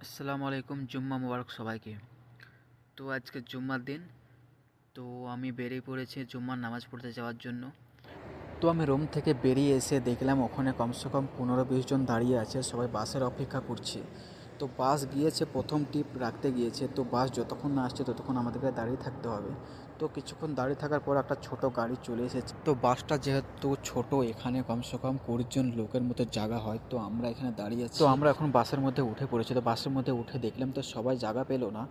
আসসালামু আলাইকুম, জুম্মা মোবারক সবাইকে। তো আজকে জুম্মার দিন। তো আমি বেরিয়ে পড়েছি জুম্মার নামাজ পড়তে যাওয়ার জন্য। তো আমি রুম থেকে বেরিয়ে এসে দেখলাম ওখানে কমসে কম 15-20 জন দাঁড়িয়ে আছে, সবাই বাসের অপেক্ষা করছে। তো বাস গিয়েছে, প্রথম টিপ রাখতে গিয়েছে। তো বাস যতক্ষণ না আসছে ততক্ষণ আমাদেরকে দাঁড়িয়ে থাকতে হবে। তো কিছুক্ষণ দাঁড়িয়ে থাকার পর একটা ছোট গাড়ি চলে এসেছে। তো বাসটা যেহেতু ছোট, এখানে কমসে কম 20 জন লোকের মতো জায়গা হয়। তো আমরা এখানে দাঁড়িয়ে আছি। তো আমরা এখন বাসের মধ্যে উঠে পড়েছি। তো বাসের মধ্যে উঠে দেখলাম তো সবাই জায়গা পেলো না।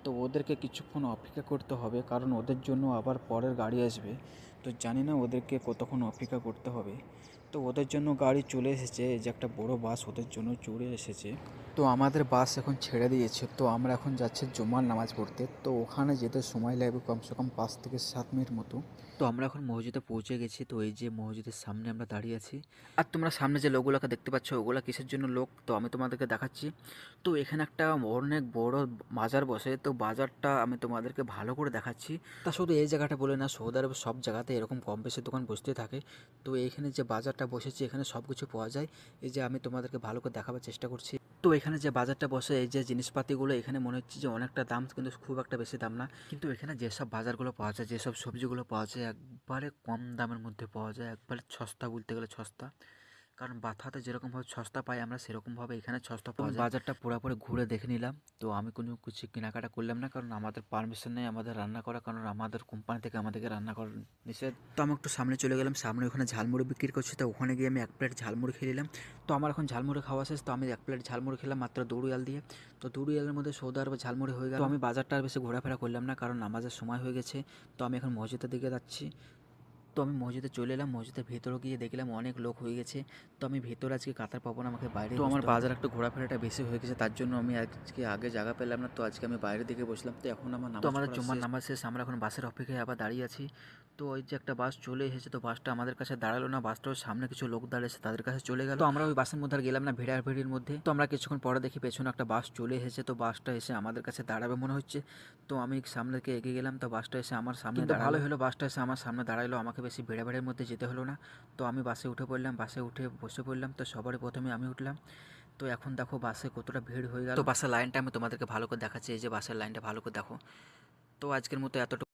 তো ওদেরকে কিছুক্ষণ অপেক্ষা করতে হবে, কারণ ওদের জন্য আবার পরের গাড়ি আসবে। তো জানি না ওদেরকে কতক্ষণ অপেক্ষা করতে হবে। তো ওদের জন্য গাড়ি চলে এসেছে, এই যে একটা বড় বাস ওদের জন্য চলে এসেছে। তো আমাদের বাস এখন ছেড়ে দিয়েছে। তো আমরা এখন যাচ্ছি জুমার নামাজ পড়তে। তো ওখানে যেতে সময় লাগবে কমসে কম 5 থেকে 7 মিনিট মতো। তো আমরা এখন মসজিদে পৌঁছে গেছি। তো এই যে মসজিদের সামনে আমরা দাঁড়িয়ে আছি। আর তোমরা সামনে যে লোকগুলোকে দেখতে পাচ্ছ, ওগুলো কিসের জন্য লোক তো আমি তোমাদেরকে দেখাচ্ছি। তো এখানে একটা অনেক বড় বাজার বসে। তো বাজারটা আমি তোমাদেরকে ভালো করে দেখাচ্ছি। তা শুধু এই জায়গাটা বলে না, সৌদি আরবে সব জায়গাতে এরকম কম বেশি দোকান বসতে থাকে। তো এইখানে যে বাজারটা বসেছে, এখানে সব কিছু পাওয়া যায়। এই যে আমি তোমাদেরকে ভালো করে দেখাবার চেষ্টা করছি। তো এখানে যে বাজারটা বসে, এই যে জিনিসপাতিগুলো এখানে মনে হচ্ছে যে অনেকটা দাম, কিন্তু খুব একটা বেশি দাম না। কিন্তু এখানে যেসব বাজারগুলো পাওয়া যায়, যেসব সবজিগুলো পাওয়া যায়, একবারে কম দামের মধ্যে পাওয়া যায়, একবারে সস্তা, বলতে গেলে সস্তা। কারণ বাথাতে যেরকমভাবে সস্তা পাই আমরা, সেরকমভাবে এখানে সস্তা পাওয়া যায়। বাজারটা পুরোপুরি ঘুরে দেখে নিলাম। তো আমি কোনো কিছু কেনাকাটা করলাম না, কারণ আমাদের পারমিশন নেই আমাদের রান্না করা, কারণ আমাদের কোম্পানি থেকে আমাদেরকে রান্না করার নিষেধ। তো আমি একটু সামনে চলে গেলাম, সামনে ওখানে ঝালমুড়ি বিক্রি করছে। তো ওখানে গিয়ে আমি 1 প্লেট ঝালমুড়ি খেয়ে নিলাম। তো আমার এখন ঝালমুড়ি খাওয়া শেষ। তো আমি 1 প্লেট ঝালমুড়ি খেলাম মাত্র 2 রিয়াল দিয়ে। তো 2 রিয়ালের মধ্যে সৌদি আরবে ঝালমুড়ি হয়ে গেল। তো আমি বাজারটা আর বেশি ঘোরাফেরা করলাম না, কারণ নামাজের সময় হয়ে গেছে। তো আমি এখন মসজিদের দিকে যাচ্ছি। তো আমি মসজিদে চলে এলাম। মসজিদের ভেতরে গিয়ে দেখলাম অনেক লোক হয়ে গেছে। তো আমি ভেতরে আজকে কাতার পাবো না, আমাকে বাইরে। তো আমার বাজার একটু ঘোরাফেরাটা বেশি হয়ে গেছে, তার জন্য আমি আজকে আগে জায়গা পেলাম না। তো আজকে আমি বাইরের দিকে বসলাম। তো এখন আমার নামাজ, তো আমাদের জুম্মার নামাজ শেষ। আমরা এখন বাসের অপেক্ষায় আবার দাঁড়িয়ে আছি। তো ওই যে একটা বাস চলে এসেছে। তো বাসটা আমাদের কাছে দাঁড়ালো না, বাসটাও সামনে কিছু লোক দাঁড়িয়েছে, তাদের কাছে চলে গেল। তো আমরা ওই বাসের মধ্যে আর গেলাম না, ভিড়ের মধ্যে। তো আমরা কিছুক্ষণ পরে দেখি পেছনে একটা বাস চলে এসেছে। তো বাসটা এসে আমাদের কাছে দাঁড়াবে মনে হচ্ছে। তো আমি সামনে দিকে এগিয়ে গেলাম। তো বাসটা এসে আমার সামনে দাঁড়ালো। ভালো হলো, বাসটা এসে আমার সামনে দাঁড়ালো, আমাকে বেশি ভিড়ের মধ্যে যেতে হলো না। তো আমি বাসে উঠে পড়লাম, বাসে উঠে বসে পড়লাম। তো সবারই প্রথমে আমি উঠলাম। তো এখন দেখো বাসে কতটা ভিড় হয়ে গেল। তো বাসের লাইনটা আমি তোমাদেরকে ভালো করে দেখাচ্ছি। এই যে বাসের লাইনটা ভালো করে দেখো। তো আজকের মতো এতটুকু।